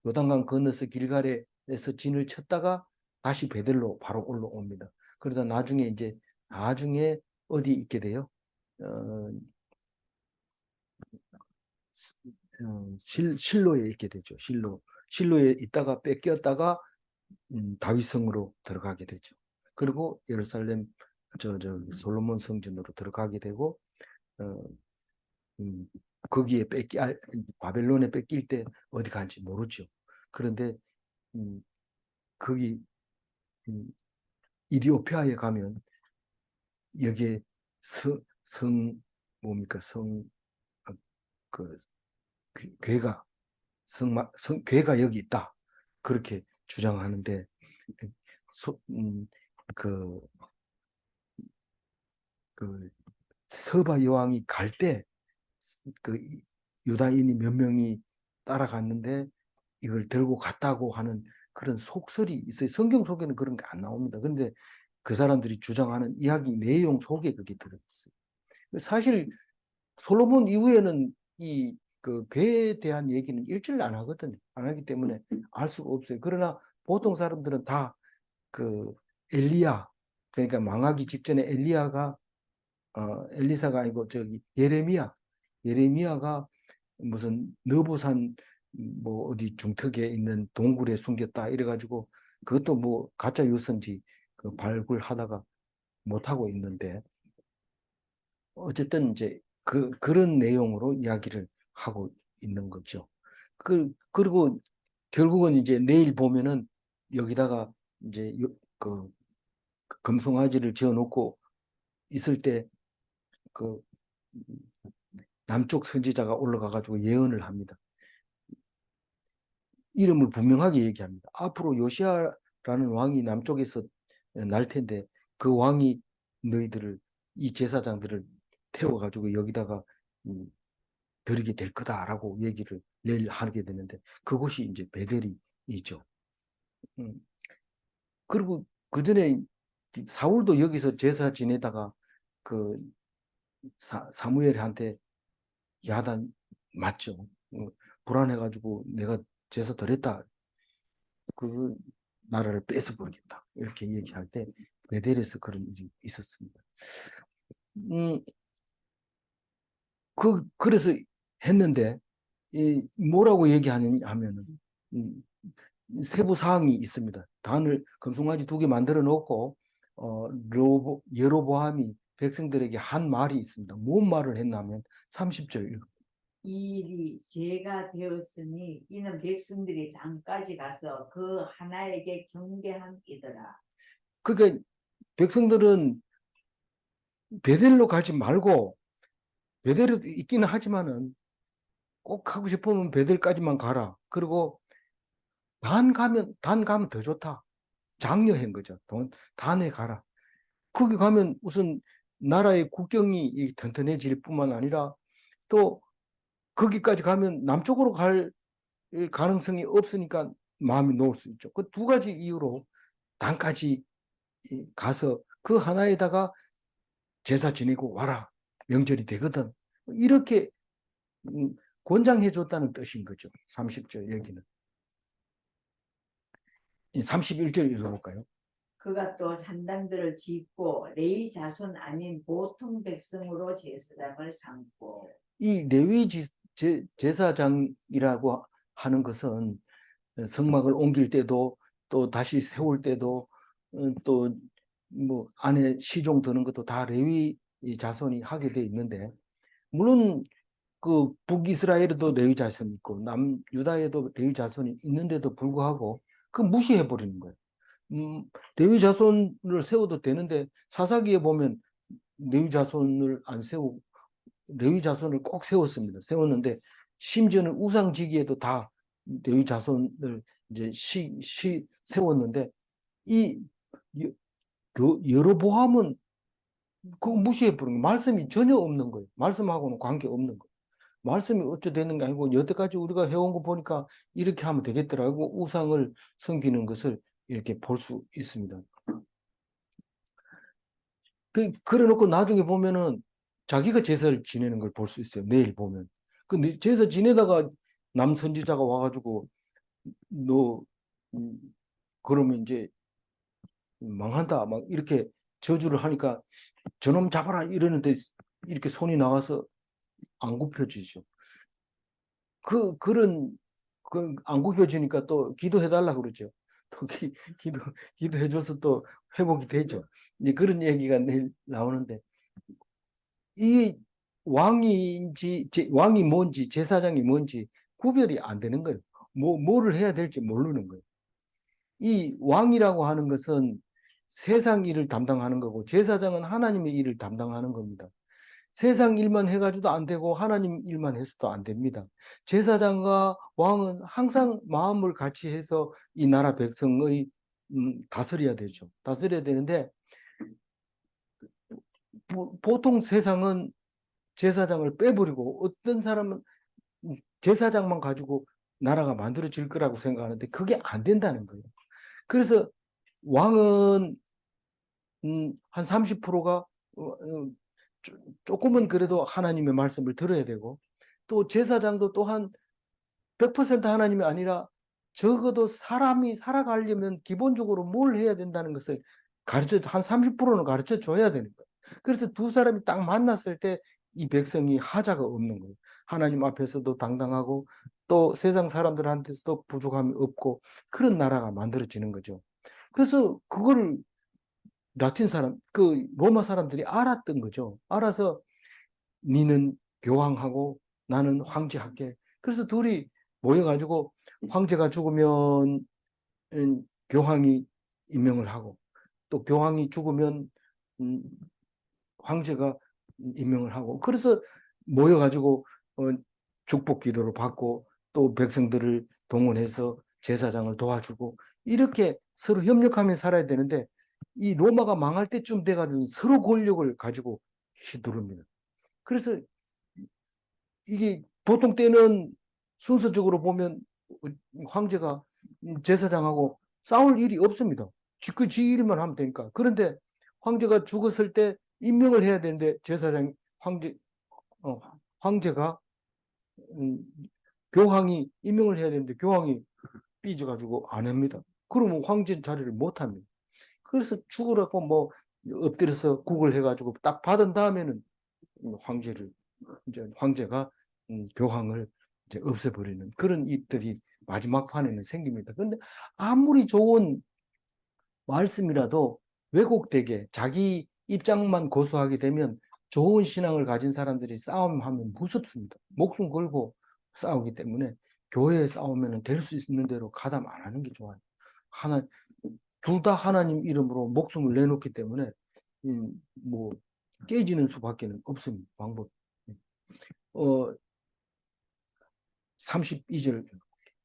요단강 건너서 길갈에서 진을 쳤다가 다시 베델로 바로 올라옵니다. 그러다 나중에 어디 있게 돼요? 어, 실로에 있게 되죠. 실로에 있다가 뺏겼다가 다윗성으로 들어가게 되죠. 그리고 예루살렘 솔로몬 성전으로 들어가게 되고 어, 거기에 바벨론에 뺏길 때 어디 간지 모르죠. 그런데 거기 이디오피아에 가면 여기에 성 뭡니까 그 괴가 괴가 여기 있다 그렇게 주장하는데 그, 그 서바 여왕이 갈 때 그 유다인이 몇 명이 따라갔는데 이걸 들고 갔다고 하는 그런 속설이 있어요. 성경 속에는 그런 게 안 나옵니다. 근데 그 사람들이 주장하는 이야기 내용 속에 그게 들어있어요. 사실 솔로몬 이후에는 이 그 괴에 대한 얘기는 일절 안 하거든요. 안 하기 때문에 알 수가 없어요. 그러나 보통 사람들은 다 그 엘리야 그러니까 망하기 직전에 엘리야가 엘리사가 아니고 저기 예레미야가 무슨 느보산 뭐 어디 중턱에 있는 동굴에 숨겼다 이래가지고 그것도 뭐 가짜 뉴스인지 그 발굴하다가 못하고 있는데 어쨌든 이제 그런 내용으로 이야기를 하고 있는 거죠. 그리고 결국은 이제 내일 보면은 여기다가 이제 그 금송아지를 지어놓고 있을 때 그 남쪽 선지자가 올라가가지고 예언을 합니다. 이름을 분명하게 얘기합니다. 앞으로 요시아라는 왕이 남쪽에서 날 텐데 그 왕이 너희들을 이 제사장들을 태워가지고 여기다가 드리게 될 거다라고 얘기를 내일 하게 되는데 그곳이 이제 베델이죠. 음, 그리고 그 전에 사울도 여기서 제사 지내다가 그 사무엘한테 야단 맞죠. 불안해가지고 내가 제사 드렸다. 그 나라를 뺏어 버리겠다. 이렇게 얘기할 때 베델에서 그런 일이 있었습니다. 음, 그래서 했는데 뭐라고 얘기하냐면은 세부 사항이 있습니다. 단을 금송아지 2개 만들어 놓고 여로보암이 백성들에게 한 말이 있습니다. 뭔 말을 했냐면 30절 이 일이 죄가 되었으니 이는 백성들이 땅까지 가서 그 하나에게 경배함이더라. 그러니까 백성들은 베델로 가지 말고 베델에 있기는 하지만은 꼭 하고 싶으면 베델까지만 가라. 그리고 단 가면 더 좋다. 장려한 거죠. 단에 가라. 거기 가면 우선 나라의 국경이 튼튼해질 뿐만 아니라 또 거기까지 가면 남쪽으로 갈 가능성이 없으니까 마음이 놓을 수 있죠. 그 2가지 이유로 단까지 가서 그 하나에다가 제사 지내고 와라. 명절이 되거든. 이렇게 권장해 줬다는 뜻인 거죠. 30절 여기는. 31절 읽어볼까요? 그가 또 산당들을 짓고 레위 자손 아닌 보통 백성으로 제사장을 삼고. 이 레위 제사장이라고 하는 것은 성막을 옮길 때도 또 다시 세울 때도 또 뭐 안에 시종 드는 것도 다 레위 자손이 하게 돼 있는데 물론 그 북이스라엘에도 레위 자손이 있고 남유다에도 레위 자손이 있는데도 불구하고 그 무시해 버리는 거예요. 레위 자손을 세워도 되는데 사사기에 보면 레위 자손을 안 세우고 레위 자손을 꼭 세웠습니다. 세웠는데 심지어는 우상지기에도 다 레위 자손을 이제 세웠는데 이 여로보암은 그거 무시해 버린 거예요. 말씀이 전혀 없는 거예요. 말씀하고는 관계 없는 거예요. 말씀이 어찌 되는 게 아니고 여태까지 우리가 해온 거 보니까 이렇게 하면 되겠더라고 우상을 섬기는 것을 이렇게 볼 수 있습니다. 그래 놓고 나중에 보면은 자기가 제사를 지내는 걸 볼 수 있어요. 내일 보면. 근데 제사 지내다가 남 선지자가 와가지고 너 그러면 이제 망한다 막 이렇게 저주를 하니까 저놈 잡아라 이러는데 이렇게 손이 나가서 안 굽혀지죠. 그런 안 굽혀지니까 또 기도해달라 그러죠. 또 기도해줘서 또 회복이 되죠. 이제 그런 얘기가 내일 나오는데 이 왕이 뭔지 제사장이 뭔지 구별이 안 되는 거예요. 뭐를 해야 될지 모르는 거예요. 이 왕이라고 하는 것은 세상 일을 담당하는 거고 제사장은 하나님의 일을 담당하는 겁니다. 세상 일만 해가지고도 안 되고 하나님 일만 해서도 안 됩니다. 제사장과 왕은 항상 마음을 같이 해서 이 나라 백성의 다스려야 되죠. 다스려야 되는데 보통 세상은 제사장을 빼버리고 어떤 사람은 제사장만 가지고 나라가 만들어질 거라고 생각하는데 그게 안 된다는 거예요. 그래서 왕은 한 30%가 조금은 그래도 하나님의 말씀을 들어야 되고 또 제사장도 또한 100% 하나님이 아니라 적어도 사람이 살아가려면 기본적으로 뭘 해야 된다는 것을 한 30%는 가르쳐 줘야 되는 거예요. 그래서 두 사람이 딱 만났을 때 이 백성이 하자가 없는 거예요. 하나님 앞에서도 당당하고 또 세상 사람들한테서도 부족함이 없고 그런 나라가 만들어지는 거죠. 그래서 그거를 라틴 사람, 그 로마 사람들이 알았던 거죠. 알아서 니는 교황하고 나는 황제할게. 그래서 둘이 모여가지고 황제가 죽으면 교황이 임명을 하고 또 교황이 죽으면 음, 황제가 임명을 하고 그래서 모여가지고 축복 기도를 받고 또 백성들을 동원해서 제사장을 도와주고 이렇게 서로 협력하며 살아야 되는데 이 로마가 망할 때쯤 돼가지고 서로 권력을 가지고 휘두릅니다. 그래서 이게 보통 때는 순서적으로 보면 황제가 제사장하고 싸울 일이 없습니다. 지 일만 하면 되니까. 그런데 황제가 죽었을 때 임명을 해야 되는데 제사장 어, 황제가 음, 교황이 임명을 해야 되는데 교황이 삐져가지고 안 합니다. 그러면 황제 자리를 못 합니다. 그래서 죽으라고 뭐 엎드려서 국을 해가지고 딱 받은 다음에는 황제를 이제 황제가 교황을 이제 없애버리는 그런 일들이 마지막 판에는 생깁니다. 그런데 아무리 좋은 말씀이라도 왜곡되게 자기 입장만 고수하게 되면 좋은 신앙을 가진 사람들이 싸움하면 무섭습니다. 목숨 걸고 싸우기 때문에 교회에 싸우면 될 수 있는 대로 가담 안 하는 게 좋아요. 둘 다 하나님 이름으로 목숨을 내놓기 때문에 뭐 깨지는 수밖에 없습니다. 방법. 32절.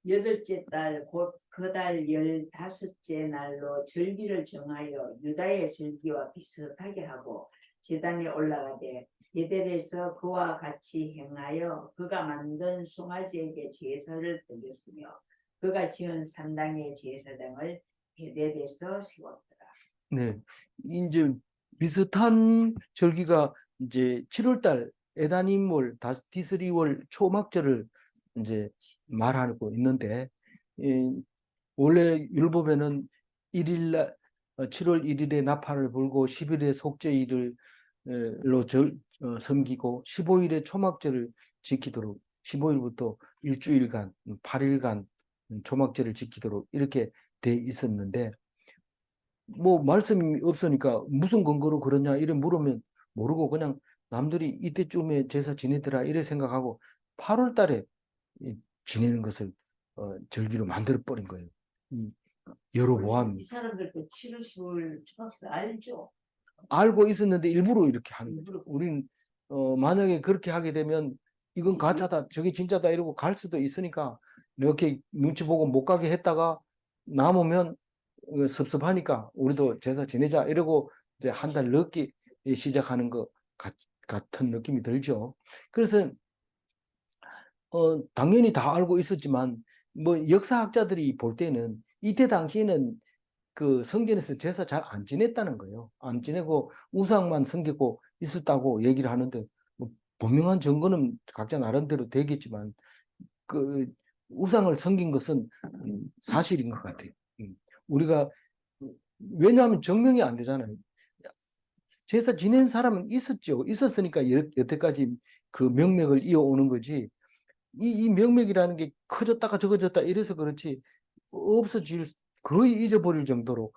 여덟째 달 곧 그 달 15째 날로 절기를 정하여 유다의 절기와 비슷하게 하고 제단에 올라가되 베델에서 그와 같이 행하여 그가 만든 송아지에게 제사를 드렸으며 그가 지은 산당의 제사장을 베델에서 세웠더라. 네, 이제 비슷한 절기가 이제 7월달 에다님월 디스리월 초막절을 이제 말하고 있는데 원래 율법에는 7월 1일에 나팔을 불고 10일에 속죄일을 섬기고 15일에 초막절을 지키도록 15일부터 일주일간 8일간 초막절을 지키도록 이렇게 돼 있었는데 뭐 말씀이 없으니까 무슨 근거로 그러냐 이래 물으면 모르고 그냥 남들이 이때쯤에 제사 지내더라 이래 생각하고 8월 달에 지내는 것을 절기로 만들어 버린 거예요. 여로보암 이 사람들도 7월 10월 초막절 알죠? 알고 있었는데 일부러 이렇게 하는 거죠. 일부러. 우린 만약에 그렇게 하게 되면 이건 가짜다, 저게 진짜다 이러고 갈 수도 있으니까 이렇게 눈치 보고 못 가게 했다가 남으면 섭섭하니까 우리도 제사 지내자 이러고 이제 한 달 늦게 시작하는 것 같은 느낌이 들죠. 그래서 당연히 다 알고 있었지만 뭐 역사학자들이 볼 때는 이때 당시에는 그 성전에서 제사 잘 안 지냈다는 거예요. 안 지내고 우상만 섬기고 있었다고 얘기를 하는데 뭐 분명한 증거는 각자 나름대로 되겠지만 그 우상을 섬긴 것은 사실인 것 같아요. 우리가 왜냐하면 증명이 안 되잖아요. 제사 지낸 사람은 있었죠. 있었으니까 여태까지 그 명맥을 이어오는 거지. 이 명맥이라는 게 커졌다가 적어졌다 이래서 그렇지 없어질 거의 잊어버릴 정도로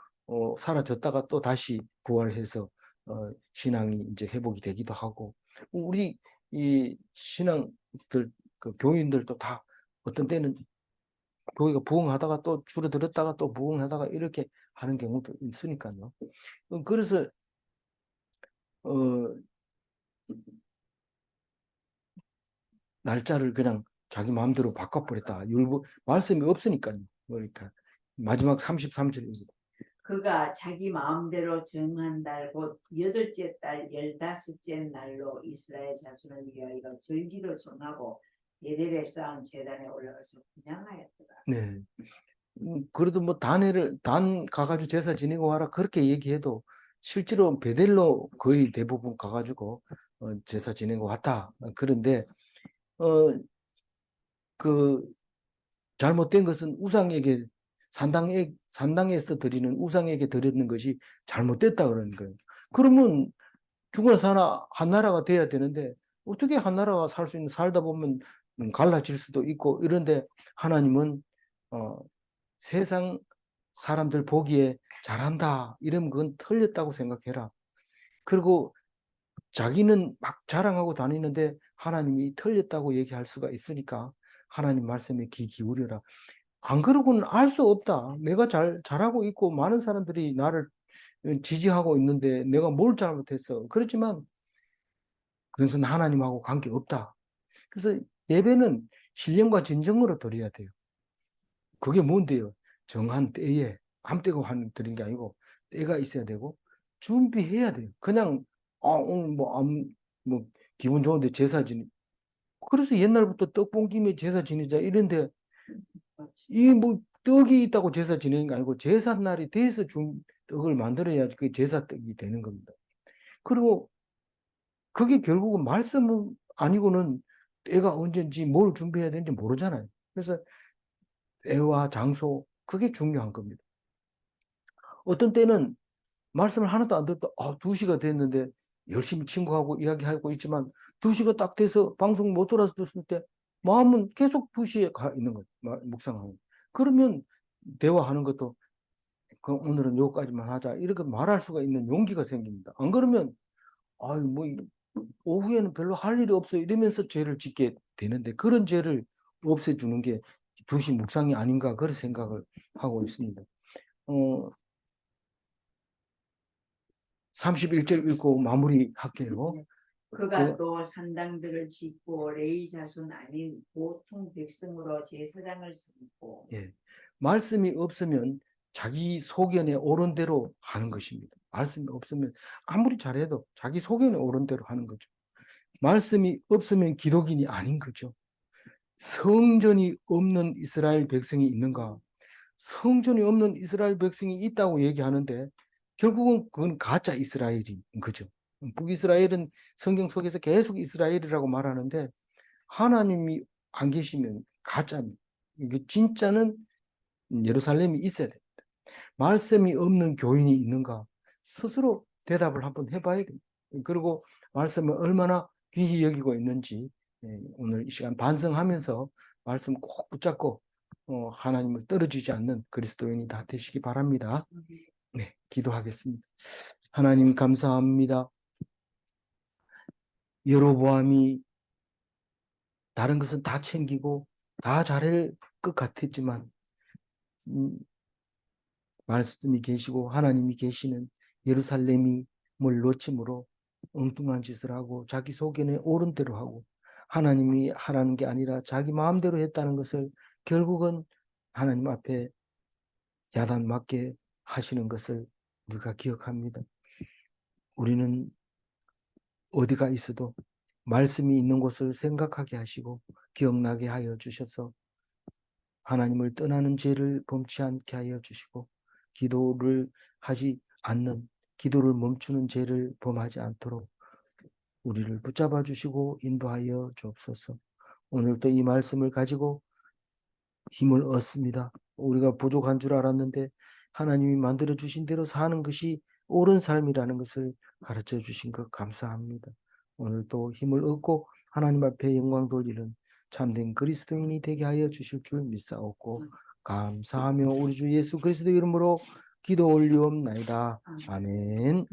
사라졌다가 또 다시 부활해서 신앙이 이제 회복이 되기도 하고 우리 이 신앙들 그 교인들도 다 어떤 때는 교회가 부흥하다가 또 줄어들었다가 또 부흥하다가 이렇게 하는 경우도 있으니까요. 그래서 어, 날짜를 그냥 자기 마음대로 바꿔버렸다. 율법 말씀이 없으니까요. 그러니까 마지막 33절입니다. 그가 자기 마음대로 정한 달 곧 여덟째 달 15째 날로 이스라엘 자손을 위하여 절기를 정하고 베델에 쌓은 제단에 올라가서 분향하였더라. 네. 그래도 뭐 단 가가지고 제사 지내고 와라 그렇게 얘기해도 실제로 베델로 거의 대부분 가가지고 제사 지내고 왔다. 그런데 그 잘못된 것은 우상에게 산당에서 드리는 우상에게 드리는 것이 잘못됐다 그러는 거예요. 그러면 죽어나 사나 한 나라가 돼야 되는데 어떻게 한 나라가 살 수 있는, 살다 보면 갈라질 수도 있고 이런데 하나님은 세상 사람들 보기에 잘한다 이러면 그건 틀렸다고 생각해라. 그리고 자기는 막 자랑하고 다니는데 하나님이 틀렸다고 얘기할 수가 있으니까 하나님 말씀에 귀 기울여라. 안 그러고는 알 수 없다. 내가 잘하고 있고 많은 사람들이 나를 지지하고 있는데 내가 뭘 잘못했어. 그렇지만 그것은 하나님하고 관계없다. 그래서 예배는 신령과 진정으로 드려야 돼요. 그게 뭔데요? 정한 때에 아무 때고 드린 게 아니고 때가 있어야 되고 준비해야 돼요. 그냥 오늘 뭐 기분 좋은데 제사 지내. 그래서 옛날부터 떡 볶임에 제사 지내자 이런데 이 뭐 떡이 있다고 제사 지내는 게 아니고 제사 날이 돼서 떡을 만들어야지 그게 제사 떡이 되는 겁니다. 그리고 그게 결국은 말씀은 아니고는 때가 언제인지 뭘 준비해야 되는지 모르잖아요. 그래서 때와 장소 그게 중요한 겁니다. 어떤 때는 말씀을 하나도 안 듣다 2시가 됐는데 열심히 친구하고 이야기하고 있지만 2시가 딱 돼서 방송 못 돌아서 듣을 때 마음은 계속 2시에 가 있는 거예요. 묵상하고. 그러면 대화하는 것도 오늘은 여기까지만 하자 이렇게 말할 수가 있는 용기가 생깁니다. 안 그러면 뭐 오후에는 별로 할 일이 없어 이러면서 죄를 짓게 되는데 그런 죄를 없애주는 게 2시 묵상이 아닌가 그런 생각을 하고 있습니다. 31절 읽고 마무리할게요. 그가 또 산당들을 짓고 레위 자손 아닌 보통 백성으로 제사장을 삼고 예, 말씀이 없으면 자기 소견에 옳은 대로 하는 것입니다. 말씀이 없으면 아무리 잘해도 자기 소견에 옳은 대로 하는 거죠. 말씀이 없으면 기독인이 아닌 거죠. 성전이 없는 이스라엘 백성이 있는가? 성전이 없는 이스라엘 백성이 있다고 얘기하는데 결국은 그건 가짜 이스라엘인 거죠. 북이스라엘은 성경 속에서 계속 이스라엘이라고 말하는데 하나님이 안 계시면 가짜입니다. 이게 진짜는 예루살렘이 있어야 됩니다. 말씀이 없는 교인이 있는가? 스스로 대답을 한번 해봐야 됩니다. 그리고 말씀을 얼마나 귀히 여기고 있는지 오늘 이 시간 반성하면서 말씀 꼭 붙잡고 하나님을 떨어지지 않는 그리스도인이 다 되시기 바랍니다. 네, 기도하겠습니다. 하나님 감사합니다. 여로보암이 다른 것은 다 챙기고 다 잘할 것 같았지만 말씀이 계시고 하나님이 계시는 예루살렘이 뭘 놓침으로 엉뚱한 짓을 하고 자기 소견에 옳은 대로 하고 하나님이 하라는 게 아니라 자기 마음대로 했다는 것을 결국은 하나님 앞에 야단 맞게 하시는 것을 우리가 기억합니다. 우리는 어디가 있어도 말씀이 있는 곳을 생각하게 하시고 기억나게 하여 주셔서 하나님을 떠나는 죄를 범치 않게 하여 주시고 기도를 하지 않는 기도를 멈추는 죄를 범하지 않도록 우리를 붙잡아 주시고 인도하여 주옵소서. 오늘도 이 말씀을 가지고 힘을 얻습니다. 우리가 부족한 줄 알았는데 하나님이 만들어 주신 대로 사는 것이 옳은 삶이라는 것을 가르쳐 주신 것 감사합니다. 오늘도 힘을 얻고 하나님 앞에 영광 돌리는 참된 그리스도인이 되게 하여 주실 줄 믿사옵고 감사하며 우리 주 예수 그리스도 이름으로 기도 올리옵나이다. 아멘.